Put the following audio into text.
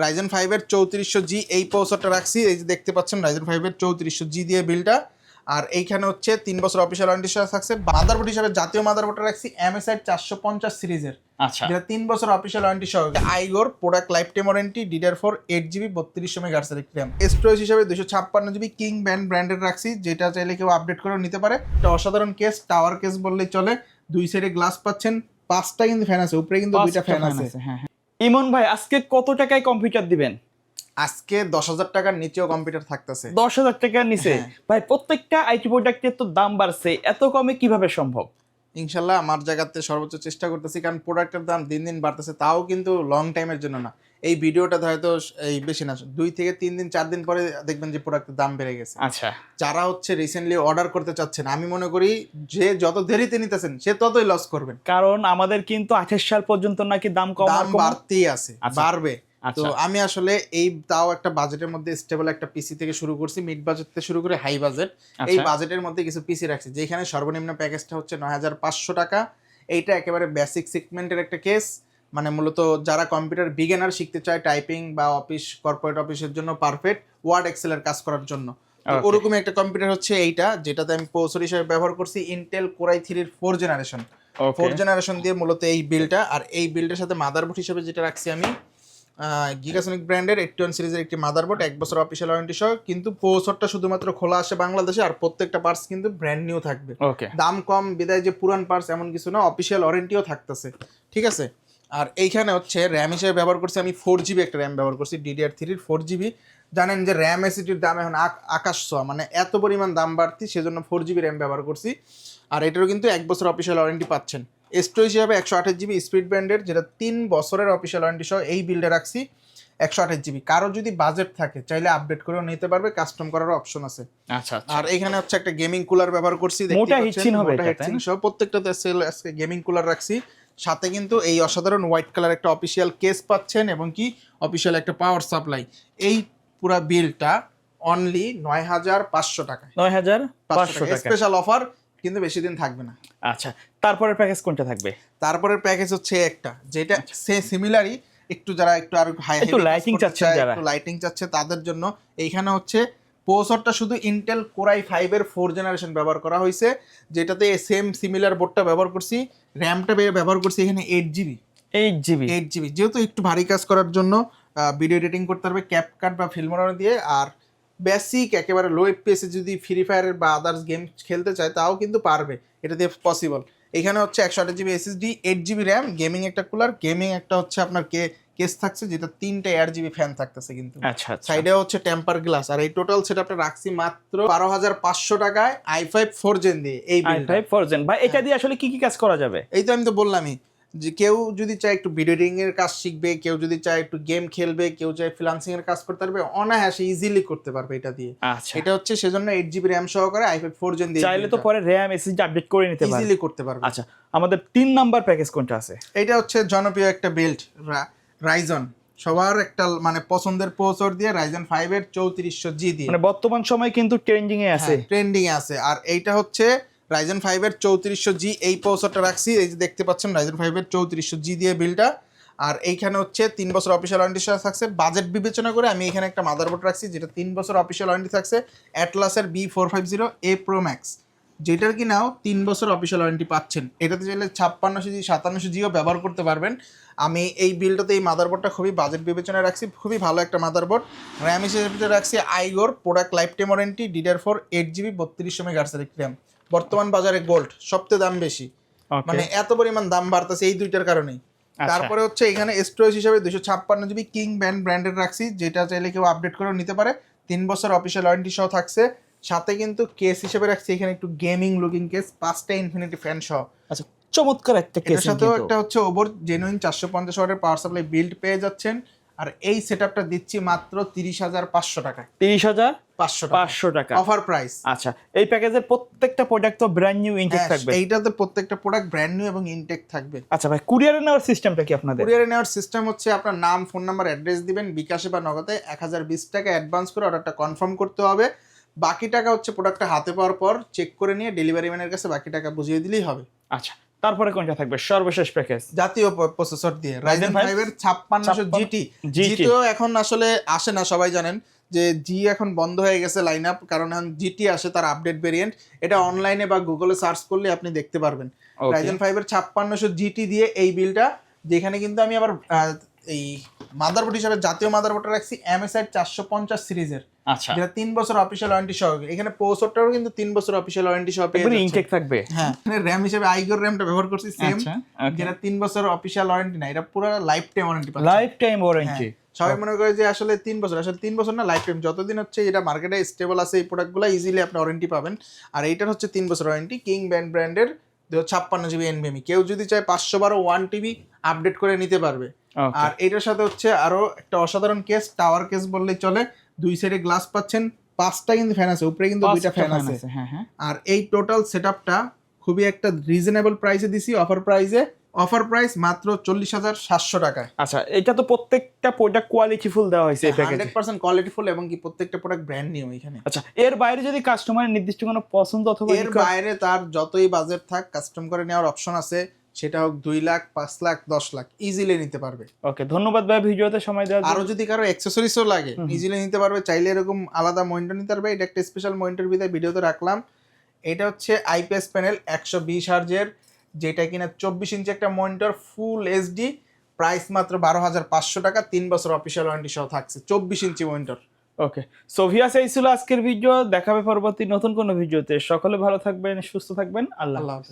Ryzen 5 এর 3400G এই প্রসেসরটা রাখছি, এই যে দেখতে পাচ্ছেন রাইজেন 5 এর 3400G দিয়ে বিলটা। আর এইখানে হচ্ছে 3 বছর অফিসিয়াল ওয়ারেন্টি সহ থাকছে। মাদারবোর্ড হিসেবে জাতীয় মাদারবোর্ডটা রাখছি MSI 450 সিরিজের, আচ্ছা, যেটা 3 বছর অফিসিয়াল ওয়ারেন্টি সহ। আইগোর product life time warranty, DDR4 8GB 3200 মেগাহার্টজের একটি RAM। স্টোরেজ হিসেবে 256GB কিং ব্র্যান্ডের রাখছি, যেটা চাইলে কেউ আপডেট করেও নিতে পারে। একটা অসাধারণ কেস, টাওয়ার কেস বললেই চলে। দুই সাইডে গ্লাস পাচ্ছেন, 5টা কিন্তু ফ্যান আছে, উপরে কিন্তু 2টা ফ্যান আছে। হ্যাঁ হ্যাঁ। ইমন ভাই আজকে কত টাকায় কম্পিউটার দিবেন? আজকে 10,000 টাকার নিচেও কম্পিউটার থাকতেছে। 10,000 টাকার নিচে? হ্যাঁ। ভাই প্রত্যেকটা আইটি প্রোডাক্টের তো দাম বাড়ছে, এত কমে কিভাবে সম্ভব? ইনশাল্লাহ আমার জায়গাতে সর্বোচ্চ চেষ্টা করতেছি, কারণ প্রোডাক্টের দাম দিন দিন বাড়তেছে, তাও কিন্তু লং টাইমের জন্য না। এই ভিডিওটা হয়তো এই বেশি না, 2 থেকে 3 দিন 4 দিন পরে দেখবেন যে প্রোডাক্টের দাম বেড়ে গেছে। আচ্ছা, যারা হচ্ছে রিসেন্টলি অর্ডার করতে চাচ্ছেন, আমি মনে করি যে যত দেরিতে নিতেছেন সে ততই লস করবেন, কারণ আমাদের কিন্তু 28 সাল পর্যন্ত নাকি দাম দাম বাড়তেই আছে, আচ্ছা। বাড়বে। তো আচ্ছা, আমি আসলে এই তাও একটা বাজেটের মধ্যে স্টেবল একটা পিসি থেকে শুরু করছি, মিড বাজেট থেকে শুরু করে হাই বাজেট। এই আচ্ছা। বাজেটের মধ্যে কিছু পিসি রাখছি, যেখানে সর্বনিম্ন প্যাকেজটা হচ্ছে 9,500 টাকা। এইটা একেবারে বেসিক সেগমেন্টের একটা কেস, মানে মূলত যারা কম্পিউটার বিগিনার শিখতে চায়, টাইপিং বা অফিস কর্পোরেট অফিসের জন্য পারফেক্ট, ওয়ার্ড এক্সেলের কাজ করার জন্য। তো Okay. ওরকমই একটা কম্পিউটার হচ্ছে এইটা, যেটাতে আমি প্রসেসর হিসেবে ব্যবহার করছি ইন্টেল কোর i3 এর 4 জেনারেশন। 4 জেনারেশন দিয়ে মূলত এই বিলটা। আর এই বিল্ডের সাথে মাদারবোর্ড হিসেবে যেটা রাখছি আমি গিগাসনিক ব্র্যান্ডের 81 সিরিজের একটি মাদারবোর্ড, 1 বছর অফিসিয়াল ওয়ারেন্টি সহ। কিন্তু প্রসেসরটা শুধুমাত্র খোলা আসে বাংলাদেশে, আর প্রত্যেকটা পার্টস কিন্তু ব্র্যান্ড নিউ থাকবে। ওকে। দাম কম বিদায় যে পুরান পার্টস এমন কিছু না, অফিসিয়াল ওয়ারেন্টিও থাকতেছে, ঠিক আছে। আর এইখানে হচ্ছে র্যাম হিসেবে ব্যবহার করছি আমি 4GB একটা র্যাম ব্যবহার করছি, DDR3 4GB। জানেন যে র্যাম এসিটির দাম এখন আকাশ ছোঁয়া, মানে এত পরিমাণ দাম বাড়তি, সেজন্য 4GB র্যাম ব্যবহার করছি। আর এটারও কিন্তু 1 বছর অফিসিয়াল ওয়ারেন্টি পাচ্ছেন। স্টোরেজ হিসাবে 128GB স্পিড ব্র্যান্ডের, যেটা 3 বছরের অফিসিয়াল ওয়ারেন্টি সহ এই বিল্ডে রাখছি 128GB। কারো যদি বাজেট থাকে চাইলে আপডেট করেও নিতে পারবে, কাস্টম করারও অপশন আছে। আচ্ছা, আর এখানে হচ্ছে একটা গেমিং কুলার ব্যবহার করছি, মোটা হিটসিন হবে এটা, হিটসিন সহ প্রত্যেকটাতে আজকে গেমিং কুলার রাখছি। সাথে কিন্তু এই অসাধারণ হোয়াইট কালার একটা অফিসিয়াল কেস পাচ্ছেন, এবং কি অফিসিয়াল একটা পাওয়ার সাপ্লাই। এই পুরো বিলটা অনলি 9,500 টাকা। 9,500 টাকা স্পেশাল অফার, কিন্তু বেশি দিন থাকবে না। আচ্ছা, তারপরের প্যাকেজ কোনটা থাকবে? তারপরের প্যাকেজ হচ্ছে একটা, যেটা সিমিলারই একটু, যারা একটু আর হাই একটু লাইটিং চাচ্ছে, যারা একটু লাইটিং চাচ্ছে তাদের জন্য। এইখানে হচ্ছে প্রসেসরটা শুধু ইন্টেল কোর i5 এর 4 জেনারেশন ব্যবহার করা হয়েছে, যেটাতে সেম সিমিলার বোর্ডটা ব্যবহার করছি। র্যামটা ব্যবহার করছি এখানে 8GB। 8GB যেহেতু একটু ভারী কাজ করার জন্য, ভিডিও এডিটিং করতে পারবে ক্যাপকাট বা ফিল্মোরা দিয়ে। আর বেসিক একেবারে লো এফপিএস যদি ফ্রি ফায়ার বা আদার্স গেম খেলতে চায় তাও কিন্তু পারবে, এটা দিয়ে পসিবল। এখানে হচ্ছে 128GB SSD, 8GB RAM, gaming একটা কুলার, গেমিং একটা হচ্ছে আপনার কেস থাকছে, যেটা 3টা ARGB ফ্যান থাকতেছে কিন্তু। আচ্ছা, সাইডে হচ্ছে টেম্পার গ্লাস। আর এই টোটাল সেটআপটা রাখছি মাত্র 12,500 টাকায় i5 4 জেন দিয়ে। এই i5 4 জেন ভাই, এটা দিয়ে আসলে কি কি কাজ করা যাবে? এই তো আমি তো বললামই যে কেউ যদি চায় একটু ভিডিও এডিটিং এর কাজ শিখবে, কেউ যদি চায় একটু গেম খেলবে, কেউ চায় ফ্রিল্যান্সিং এর কাজ করতে পারবে, অনায়াসে ইজিলি করতে পারবে এটা দিয়ে। আচ্ছা, এটা হচ্ছে সেজন্য 8GB র্যাম সহকারে i5 4 জেন দিয়ে চাইলে তো পরে RAM SSD আপডেট করে নিতে পারবে, ইজিলি করতে পারবে। আচ্ছা, আমাদের 3 নাম্বার প্যাকেজ কোনটা আছে? এটা হচ্ছে জনপ্রিয় একটা বেল্ট, রাইজন, সবার একটা মানে পছন্দের প্রসেসর দিয়ে, রাইজন 5 এর 3400G দিয়ে, মানে বর্তমান সময় কিন্তু ট্রেন্ডিং এ আছে, ট্রেন্ডিং এ আছে। আর এইটা হচ্ছে রাইজন 5 এর 3400G এই প্রসেসরটা রাখছি, এই যে দেখতে পাচ্ছেন রাইজন 5 এর 3400G দিয়ে বিলটা। আর এইখানে হচ্ছে 3 বছর অফিসিয়াল ওয়ারেন্টি থাকছে। বাজেট বিবেচনা করে আমি এখানে একটা মাদারবোর্ড রাখছি, যেটা 3 বছর অফিসিয়াল ওয়ারেন্টি থাকছে, অ্যাটলাসের B450A Pro Max, যেটার কি নাও 3 বছর অফিসিয়াল ওয়ারেন্টি পাচ্ছেন। এটাতে চাইলে 56GB 5700Gও ব্যবহার করতে পারবেন। আমি এই বিলটাতে এই মাদারবোর্ডটা খুবই বাজেট বিবেচনায় রাখছি, খুবই ভালো একটা মাদারবোর্ড। র্যাম হিসেবে রাখছি আইগোর product life time warranty, DDR4 8GB 3200 মেগাহার্টজের একটি র্যাম। বর্তমান বাজারে গোল্ড সবচেয়ে দাম বেশি, মানে এত পরিমাণ দাম বাড়তেছে এই দুইটার কারণেই। তারপরে হচ্ছে এখানে স্টোরেজ হিসেবে 256GB কিং ব্র্যান্ডের রাখছি, যেটা চাইলে কেউ আপডেট করেও নিতে পারে। 3 বছর অফিসিয়াল ওয়ারেন্টি সহ থাকছে। সাথে কিন্তু কেস হিসেবে রাখছি এখানে একটু গেমিং লুকিং কেস, 5টা ইনফিনিটি ফ্যান সহ। আচ্ছা, চমৎকার একটা কেস। এর সাথেও একটা হচ্ছে ওভার জেনুইন 450 ওয়াটের পাওয়ার সাপ্লাই বিল্ড পেয়ে যাচ্ছেন। আর এই সেটআপটা দিচ্ছি মাত্র 30,500 টাকায়। 30,500 টাকা অফার প্রাইস। আচ্ছা, এই প্যাকেজের প্রত্যেকটা প্রোডাক্ট তো ব্র্যান্ড নিউ ইনটেক থাকবে? এইটাতে প্রত্যেকটা প্রোডাক্ট ব্র্যান্ড নিউ এবং ইনটেক থাকবে। আচ্ছা ভাই, কুরিয়ারে নেওয়ার সিস্টেমটা কি আপনাদের? কুরিয়ারে নেওয়ার সিস্টেম হচ্ছে আপনার নাম, ফোন নাম্বার, অ্যাড্রেস দিবেন, বিকাশে বা নগদে 1020 টাকা অ্যাডভান্স করে অর্ডারটা কনফার্ম করতে হবে। বাকি টাকা হচ্ছে প্রোডাক্টটা হাতে পাওয়ার পর চেক করে নিয়ে ডেলিভারি ম্যানের কাছে বাকি টাকা বুঝিয়ে দিলেই হবে। আচ্ছা, তারপরে কোনটা থাকবে সর্বশেষ প্যাকেজ? জাতীয় প্রসেসর দিয়ে Ryzen 5 এর 5600 GT তো এখন আসলে আসে না, সবাই জানেন যে জি এখন বন্ধ হয়ে গেছে লাইন আপ, কারণ এখন জিটি আসে তার আপডেট ভেরিয়েন্ট। এটা অনলাইনে বা গুগলে সার্চ করলে আপনি দেখতে পারবেন। Ryzen 5 এর 5600 GT দিয়ে এই বিলটা, যেখানে কিন্তু আমি আবার এই মাদারবোর্ড হিসাবে জাতীয় মাদারবোর্ডটা রাখছি MSI 450 সিরিজের, আচ্ছা, যেটা 3 বছর অফিশিয়াল ওয়ারেন্টি সহ। এখানে প্রসেসরটাও কিন্তু 3 বছর অফিশিয়াল ওয়ারেন্টি সহ পেয়ে এগুলো যাচ্ছেন। ইনটেক থাকবে। হ্যাঁ, এখানে র‍্যাম হিসেবে আইগোর র‍্যামটা ব্যবহার করছি সেম, আচ্ছা, যেটা 3 বছর অফিশিয়াল ওয়ারেন্টি না, এটা পুরো লাইফ টাইম ওয়ারেন্টি পাচ্ছেন। Life time warranty. সবাই মনে করে যে আসলে 3 বছর, আসলে 3 বছর না, লাইফ টাইম। যতদিন হচ্ছে এটা মার্কেটে স্টেবল আছে এই প্রোডাক্টগুলো ইজিলি আপনি ওয়ারেন্টি পাবেন। আর এইটার হচ্ছে 3 বছর ওয়ারেন্টি, কিং ব্র্যান্ডের 256 GB NVMe। কেউ যদি চায় 512 1TB আপডেট করে নিতে পারবে। আর এটার সাথে হচ্ছে আরো একটা অসাধারণ কেস, টাওয়ার কেস বললেই চলে। দুই সাইডে গ্লাস পাচ্ছেন, 5টা কিন্তু ফ্যান আছে, উপরে কিন্তু 2টা ফ্যান আছে। আর এই টোটাল সেটআপটা খুবই একটা রিজনেবল প্রাইসে দিছি, অফার প্রাইস মাত্র 40,700 টাকায়। আচ্ছা, এটা তো প্রত্যেকটা প্রোডাক্ট কোয়ালিটিফুল দেওয়া হয়েছে এই প্যাকেজে, 100% কোয়ালিটিফুল, এবং কি প্রত্যেকটা প্রোডাক্ট ব্র্যান্ড নিউ এখানে। আচ্ছা, এর বাইরে যদি কাস্টমারের নির্দিষ্ট কোনো পছন্দ অথবা এর বাইরে তার যতই বাজেট থাক, কাস্টম করে নেওয়ার অপশন আছে, সেটা হোক 2 লাখ, 5 লাখ, 10 লাখ, ইজিলি নিতে পারবে। ওকে, ধন্যবাদ ভাই ভিডিওতে সময় দেওয়ার জন্য। আরো যদি কারো অ্যাকসেসরিজও লাগে ইজিলি নিতে পারবে, চাইলে এরকম আলাদা মনিটর নিতে পারবে। এটা একটা স্পেশাল মনিটর বিদায় ভিডিওতে রাখলাম। এটা হচ্ছে আইপিএস প্যানেল 120 হার্জের, যেটা কিনা 24 ইঞ্চি একটা মনিটর, ফুল এইচডি, প্রাইস মাত্র 12,500 টাকা, 3 বছর অফিশিয়াল ওয়ারেন্টি সহ থাকছে, 24 ইঞ্চি মনিটর। ওকে, সো ভিউয়ার্স, এই ছিল আজকের ভিডিও। দেখাবে পরবর্তী নতুন কোনো ভিডিওতে। সকলে ভালো থাকবেন, সুস্থ থাকবেন। আল্লাহ আল্লাহ হাফেজ।